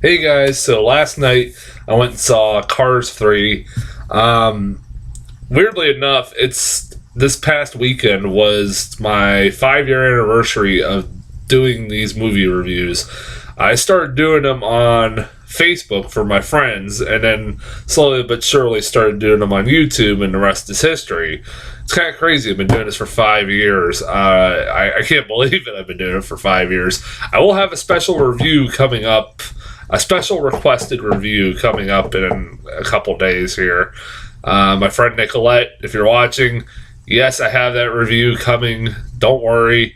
Hey guys, so last night I went and saw Cars 3. Weirdly enough, it's this past weekend was my 5 year anniversary of doing these movie reviews. I started doing them on Facebook for my friends, and then slowly but surely started doing them on YouTube, and the rest is history. It's kind of crazy. I've been doing this for 5 years. I can't believe it. I've been doing it for 5 years. I will have a special review coming up, a special requested review coming up in a couple days here. My friend Nicolette, if you're watching, yes, I have that review coming. Don't worry.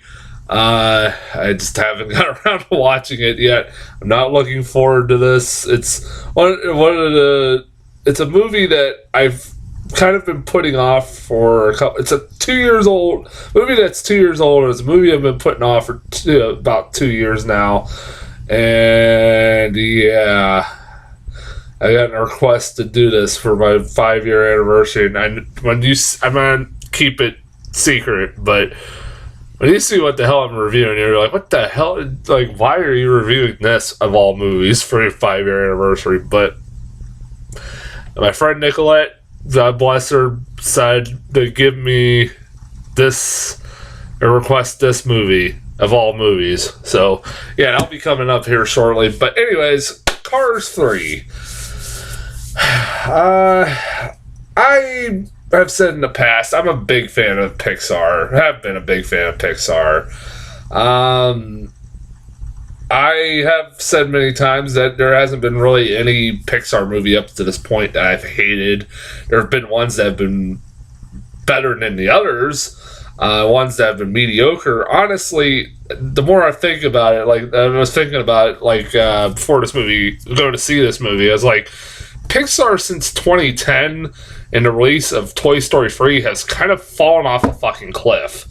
I just haven't got around to watching it yet. I'm not looking forward to this. It's it's a movie that I've kind of been putting off for a couple. It's a 2 years old movie that's 2 years old. It's a movie I've been putting off for about 2 years now, and yeah, I got a request to do this for my 5 year anniversary, and I'm gonna keep it secret, but when you see what the hell I'm reviewing, you're like, what the hell? Like, why are you reviewing this of all movies for your 5 year anniversary? But my friend Nicolette, God bless her, said to give me this, or request this movie of all movies. So, yeah, that'll be coming up here shortly. But anyways, Cars 3. I've said in the past, I'm a big fan of Pixar. Have been a big fan of Pixar. I have said many times that there hasn't been really any Pixar movie up to this point that I've hated. There have been ones that have been better than the others, ones that have been mediocre. Honestly, the more I think about it, like I was thinking about it, like before this movie, going to see this movie, I was like, Pixar since 2010 and the release of Toy Story 3 has kind of fallen off a fucking cliff.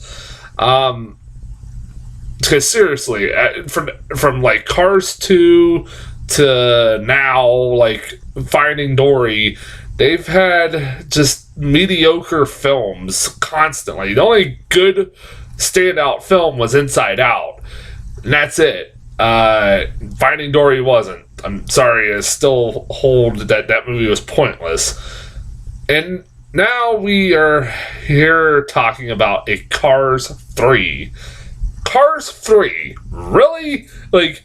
Because seriously, from like Cars 2 to now, like Finding Dory, they've had just mediocre films constantly. The only good standout film was Inside Out, and that's it. Finding Dory wasn't. I'm sorry, I still hold that movie was pointless. And now we are here talking about a Cars 3. Cars 3? Really? Like,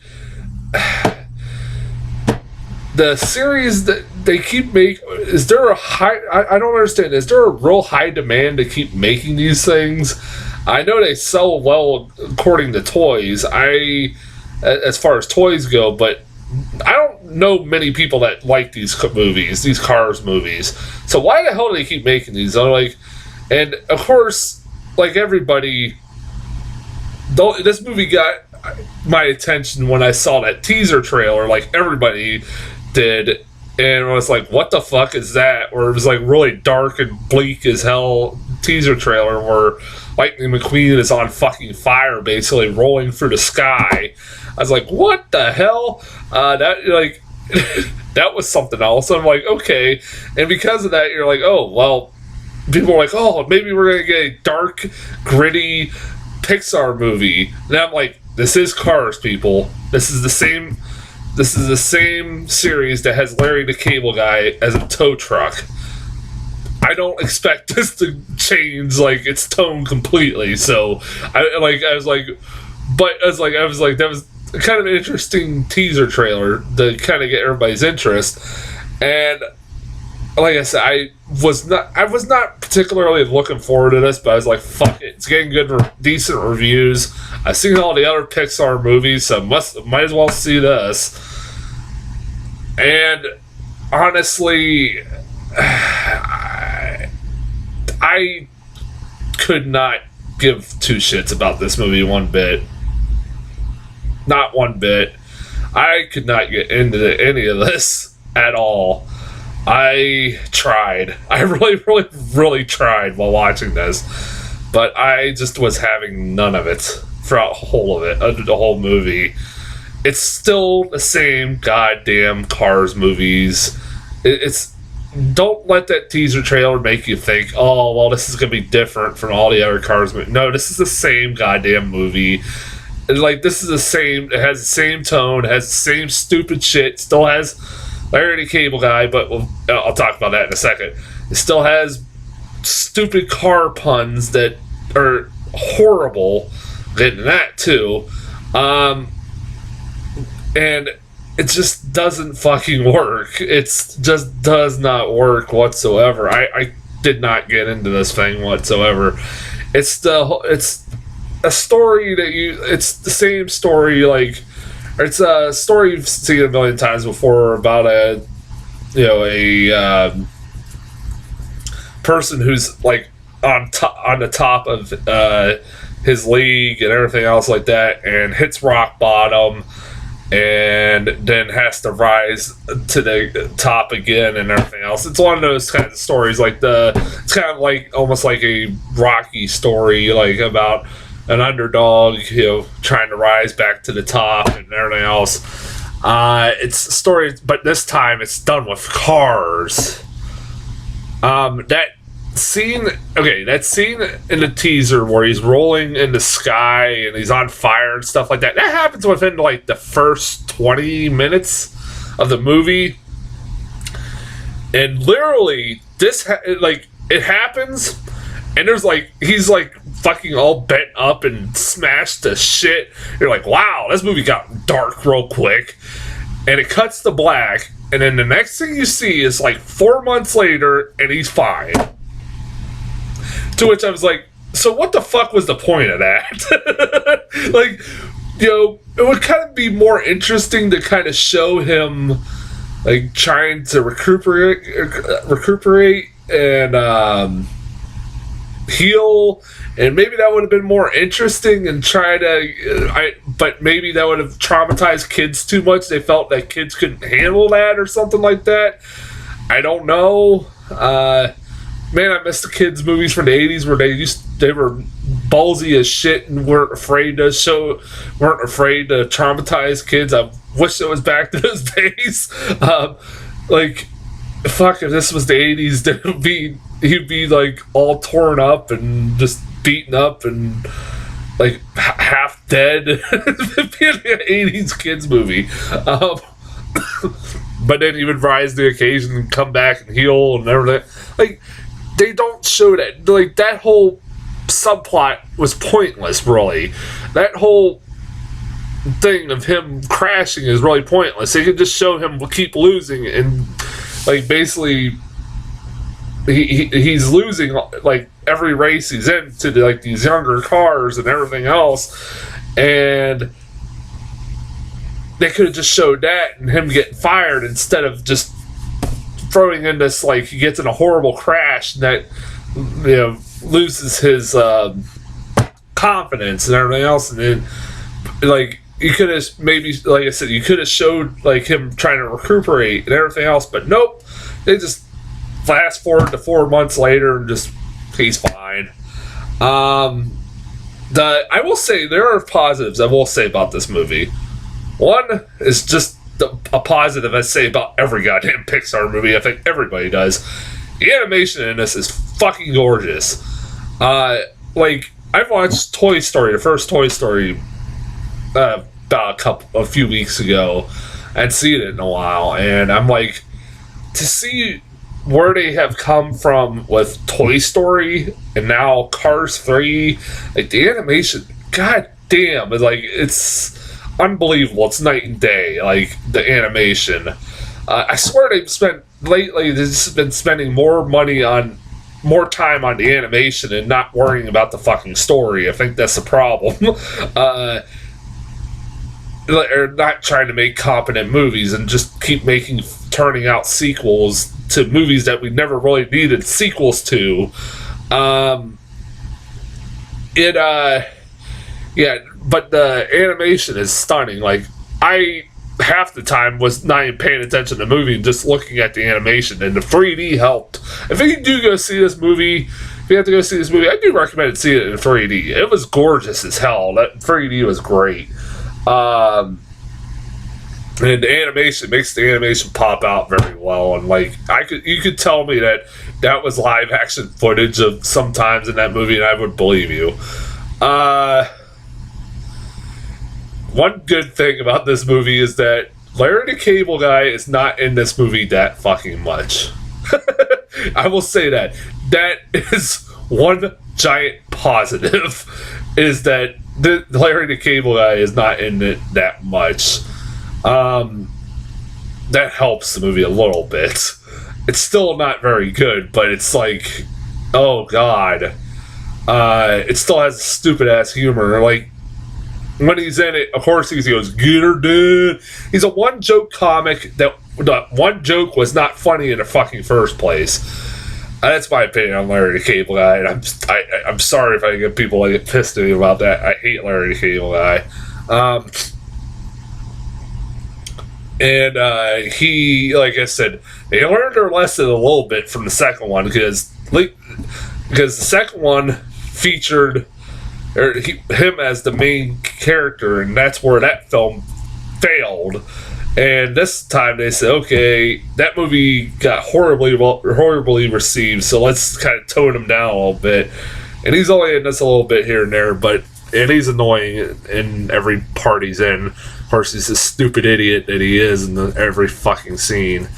the series that they keep making, is there a high, I don't understand, is there a real high demand to keep making these things? I know they sell well according to toys, as far as toys go, but I don't know many people that like these movies, these Cars movies. So why the hell do they keep making these? I'm like, and of course, like everybody, this movie got my attention when I saw that teaser trailer, like everybody did, and I was like, what the fuck is that? Or it was like really dark and bleak as hell teaser trailer where Lightning McQueen is on fucking fire, basically rolling through the sky. I was like, what the hell? That like that was something else. I'm like, okay. And because of that, you're like, oh, well, people are like, oh, maybe we're going to get a dark, gritty Pixar movie. And I'm like, this is Cars, people. This is the same series that has Larry the Cable Guy as a tow truck. I don't expect this to change like its tone completely. So I was like, that was kind of an interesting teaser trailer to kind of get everybody's interest. And like I said, I was not particularly looking forward to this, but I was like, fuck it, it's getting decent reviews. I've seen all the other Pixar movies, so might as well see this. And honestly, I could not give two shits about this movie one bit. Not one bit. I could not get into any of this at all. I tried. I really, really tried while watching this. But I just was having none of it throughout the whole movie. It's still the same goddamn Cars movies. It's don't let that teaser trailer make you think, oh, well, this is going to be different from all the other Cars movies. No, this is the same goddamn movie. And, like, this is the same. It has the same tone. Has the same stupid shit. Still has Larry the Cable Guy, but I'll talk about that in a second. It still has stupid car puns that are horrible. Getting that too, and it just doesn't fucking work. It just does not work whatsoever. I did not get into this thing whatsoever. It's a story that it's the same story, like, it's a story you've seen a million times before about a person who's like on the top of his league and everything else like that, and hits rock bottom, and then has to rise to the top again and everything else. It's one of those kinds of stories, like it's kind of like almost like a Rocky story, like about an underdog, trying to rise back to the top and everything else. It's a story, but this time it's done with cars. That scene in the teaser where he's rolling in the sky and he's on fire and stuff like that happens within like the first 20 minutes of the movie, and literally it happens, and there's like, he's like fucking all bent up and smashed to shit. You're like, wow, this movie got dark real quick, and it cuts to black, and then the next thing you see is like 4 months later and he's fine. To which I was like, so what the fuck was the point of that? Like, it would kind of be more interesting to kind of show him like trying to recuperate and heal, and maybe that would have been more interesting, and but maybe that would have traumatized kids too much. They felt that kids couldn't handle that or something like that. I don't know. Man, I miss the kids' movies from the 80s where they were ballsy as shit and weren't afraid to traumatize kids. I wish it was back to those days. Like, fuck, if this was the 80s, he'd be like all torn up and just beaten up and like half dead. It'd be an 80s kids movie. But then he would rise to the occasion and come back and heal and everything. Like, they don't show that. Like, that whole subplot was pointless, really. That whole thing of him crashing is really pointless. They could just show him keep losing, and like basically he's losing like every race he's in to like these younger cars and everything else, and they could have just showed that and him getting fired instead of just throwing in this, like, he gets in a horrible crash that loses his confidence and everything else, and then like you could have maybe, like I said, you could have showed like him trying to recuperate and everything else, but nope, they just fast forward to 4 months later and just he's fine. I will say there are positives I will say about this movie. One is just a positive I say about every goddamn Pixar movie. I think everybody does. The animation in this is fucking gorgeous. Like, I've watched Toy Story, the first Toy Story, about a few weeks ago, and seen it in a while, and I'm like, to see where they have come from with Toy Story and now Cars 3, like, the animation, god damn, it's unbelievable. It's night and day, like, the animation. I swear they've been spending more time on the animation and not worrying about the fucking story. I think that's the problem. Or not trying to make competent movies and just keep turning out sequels to movies that we never really needed sequels to. Yeah, but the animation is stunning. Like, I half the time was not even paying attention to the movie and just looking at the animation, and the 3D helped. If you do go see this movie, if you have to go see this movie, I do recommend seeing it in 3D. It was gorgeous as hell. That 3D was great. And the animation makes the animation pop out very well, and like you could tell me that was live action footage of sometimes in that movie, and I would believe you. one good thing about this movie is that Larry the Cable Guy is not in this movie that fucking much. I will say that. That is one giant positive, is that Larry the Cable Guy is not in it that much. That helps the movie a little bit. It's still not very good, but it's like, oh god. It still has stupid ass humor. Like, when he's in it, of course he goes, "Get her, dude." He's a one joke comic that one joke was not funny in the fucking first place. That's my opinion on Larry the Cable Guy, and I'm sorry if I get people like get pissed at me about that. I hate Larry the Cable Guy. And he, like I said, they learned their lesson a little bit from the second one because the second one featured him as the main character, and that's where that film failed. And this time they said, okay, that movie got horribly received, so let's kind of tone him down a little bit. And he's only in this a little bit here and there, and he's annoying in every part he's in. Of course, he's a stupid idiot that he is in every fucking scene.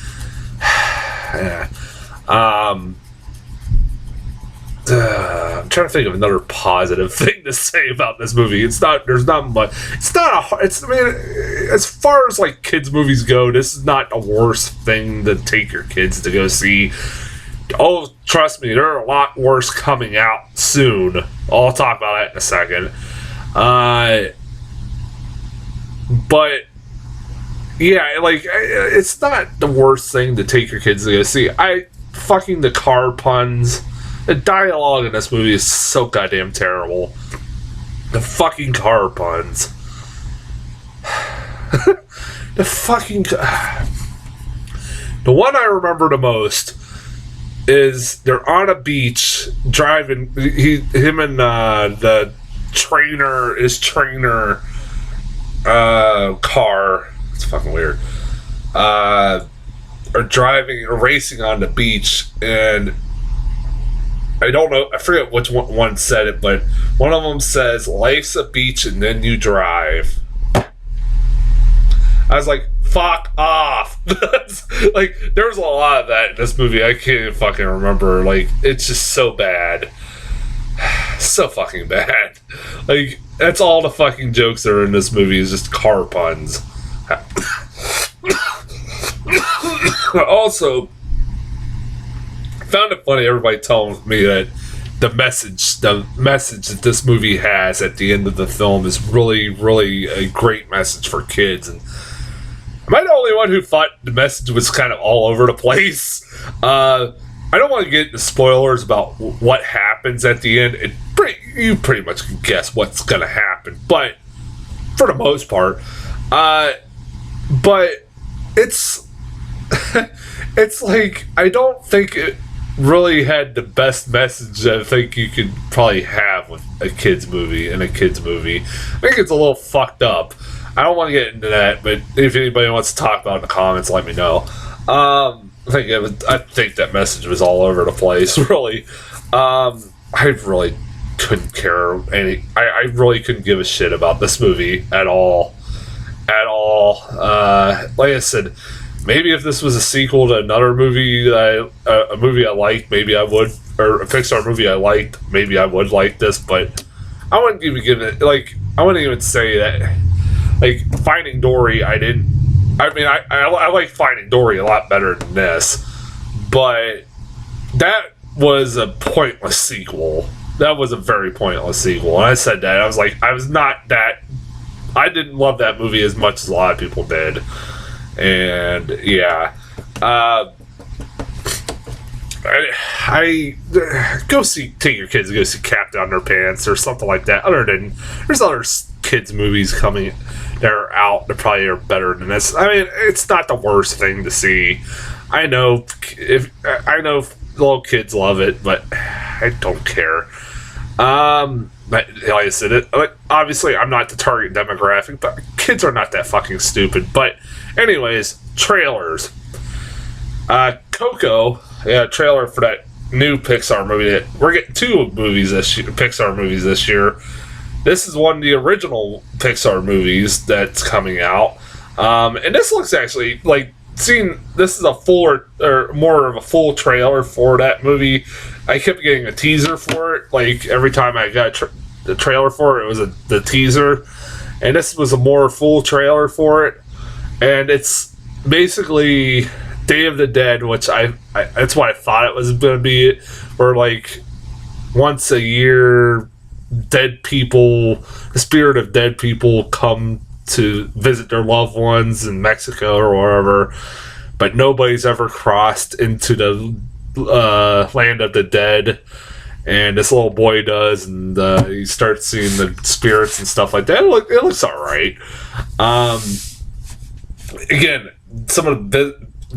Yeah. I'm trying to think of another positive thing to say about this movie. There's not much. I mean, as far as like kids movies go, this is not the worst thing to take your kids to go see. Oh, trust me, there are a lot worse coming out soon. I'll talk about that in a second. But yeah, like, it's not the worst thing to take your kids to go see. The car puns. The dialogue in this movie is so goddamn terrible. The fucking car puns. The one I remember the most is they're on a beach driving. Him and the his trainer car. It's fucking weird. Are racing on the beach, and I don't know, I forget which one said it, but one of them says, "Life's a beach and then you drive." I was like, fuck off. Like, there was a lot of that in this movie. I can't even fucking remember. Like, it's just so bad. So fucking bad. Like, that's all the fucking jokes that are in this movie is just car puns. Also, I found it funny everybody telling me that the message that this movie has at the end of the film is really, really a great message for kids. And am I the only one who thought the message was kind of all over the place? I don't want to get into spoilers about what happens at the end. You pretty much can guess what's going to happen, but for the most part, but it's it's like, I don't think it really had the best message I think you could probably have with a kids movie. I think it's a little fucked up. I don't want to get into that, but if anybody wants to talk about it in the comments, let me know. I think that message was all over the place, really. I really couldn't care I really couldn't give a shit about this movie at all. Like I said, maybe if this was a sequel to another movie a movie I liked, maybe I would, or a Pixar movie I liked, maybe I would like this, but I wouldn't even give it, like, I wouldn't even say that, like, Finding Dory, I like Finding Dory a lot better than this, but that was a pointless sequel. That was a very pointless sequel, and I said that, I was like, I didn't love that movie as much as a lot of people did. And yeah, I take your kids to go see Captain Underpants or something like that. There's other kids movies coming that are out that probably are better than this. I mean, it's not the worst thing to see. I know little kids love it, but I don't care. Like I said, obviously I'm not the target demographic, but kids are not that fucking stupid. But anyways, trailers. Coco, trailer for that new Pixar movie. We're getting two Pixar movies this year. This is one of the original Pixar movies that's coming out. And this looks actually like seeing this is a full or more of a full trailer for that movie. I kept getting a teaser for it. Like every time I got the trailer for it, it was the teaser. And this was a more full trailer for it. And it's basically Day of the Dead, which I that's what I thought it was going to be. Where like once a year, dead people, the spirit of dead people come to visit their loved ones in Mexico or wherever, but nobody's ever crossed into the land of the dead, and this little boy does, and he starts seeing the spirits and stuff like that. It looks alright. Again, some of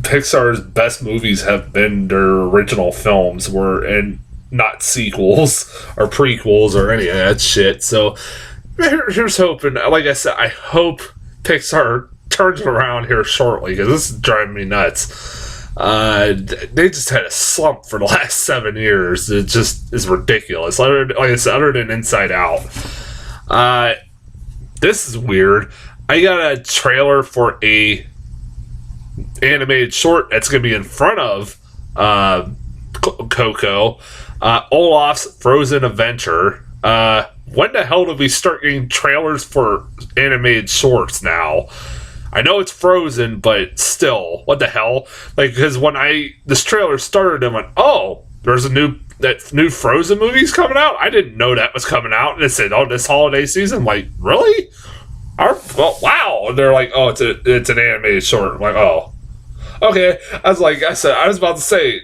Pixar's best movies have been their original films, and not sequels or prequels or any of that shit. So here's hoping. Like I said, I hope Pixar turns it around here shortly, because this is driving me nuts. They just had a slump for the last 7 years. It just is ridiculous. Like I said, other than Inside Out. This is weird. I got a trailer for a animated short that's going to be in front of Coco. Olaf's Frozen Adventure. When the hell did we start getting trailers for animated shorts now? I know it's Frozen, but still, what the hell? Like, because when this trailer started, I went, oh, there's that new Frozen movie's coming out? I didn't know that was coming out. And it said, oh, this holiday season? I'm like, really? Well, wow. And they're like, oh, it's an animated short. I'm like, oh. Okay. I was about to say,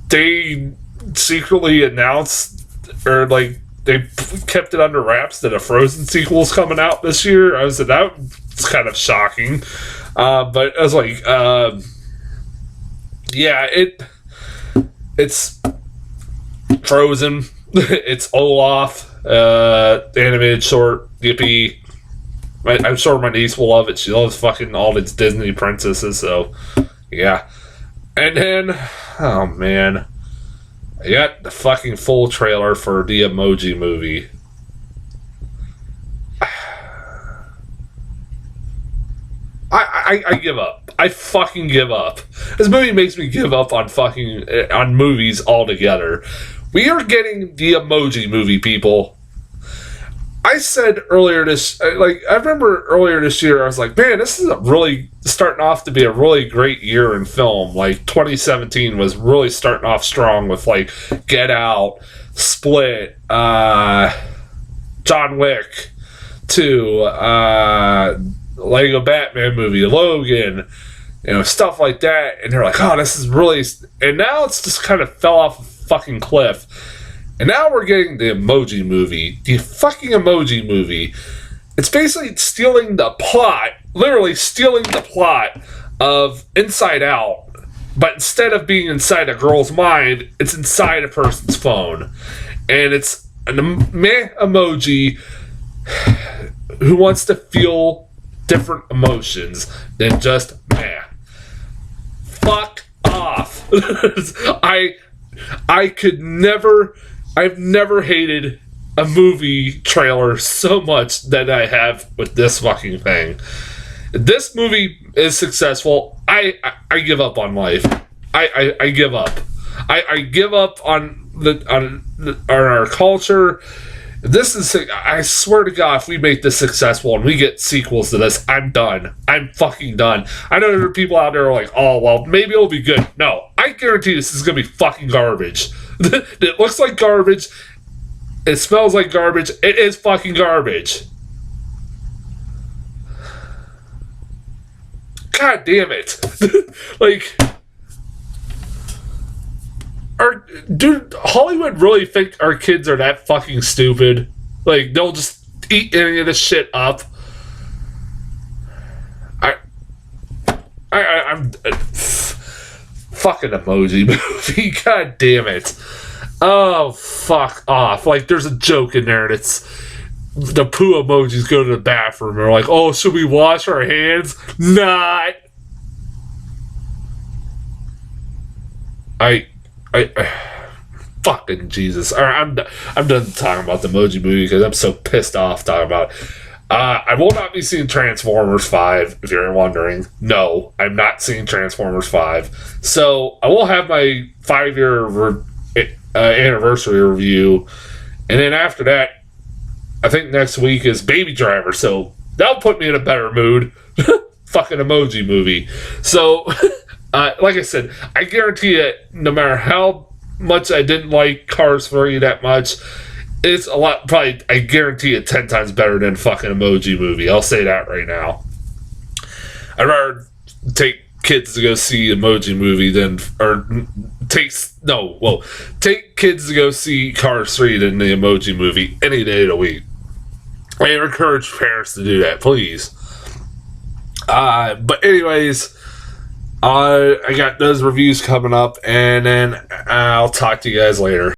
they secretly announced, or like, they kept it under wraps that a Frozen sequel is coming out this year. I was like, that's kind of shocking. But I was like, yeah, it's Frozen. It's Olaf, animated short. Yippee. I'm sure my niece will love it. She loves fucking all its Disney princesses, so yeah. And then, oh man, I got the fucking full trailer for the Emoji Movie. I give up. I fucking give up. This movie makes me give up on on movies altogether. We are getting the Emoji Movie, people. I said earlier I remember earlier this year, I was like, man, this is starting off to be a really great year in film. Like, 2017 was really starting off strong with, like, Get Out, Split, John Wick 2, Lego Batman movie, Logan, stuff like that. And they're like, oh, this is really... And now it's just kind of fell off a fucking cliff. And now we're getting the Emoji Movie. The fucking Emoji Movie. It's basically stealing the plot, literally stealing the plot of Inside Out. But instead of being inside a girl's mind, it's inside a person's phone. And it's an meh emoji who wants to feel different emotions than just meh. Fuck off. I could never... I've never hated a movie trailer so much that I have with this fucking thing. This movie is successful. I give up on life. I give up. I give up on our culture. This is... I swear to God, if we make this successful and we get sequels to this, I'm done. I'm fucking done. I know there are people out there who are like, oh, well, maybe it'll be good. No, I guarantee this is going to be fucking garbage. It looks like garbage. It smells like garbage. It is fucking garbage. God damn it. Like, dude, Hollywood really think our kids are that fucking stupid? Like, they'll just eat any of this shit up? I'm fucking Emoji Movie. God damn it. Oh, fuck off. Like, there's a joke in there that's the poo emojis go to the bathroom. They're like, oh, should we wash our hands? Not. fucking Jesus. All right, I'm done talking about the Emoji Movie because I'm so pissed off talking about it. I will not be seeing Transformers 5, if you're wondering. No, I'm not seeing Transformers 5. So I will have my 5-year anniversary review. And then after that, I think next week is Baby Driver. So that'll put me in a better mood. Fucking Emoji Movie. So, like I said, I guarantee it, no matter how much I didn't like Cars 3 that much, it's a lot, probably, I guarantee it 10 times better than fucking Emoji Movie. I'll say that right now. I'd rather take kids to go see Emoji Movie than, take kids to go see Cars 3 than the Emoji Movie any day of the week. I encourage parents to do that, please. But anyways, I got those reviews coming up, and then I'll talk to you guys later.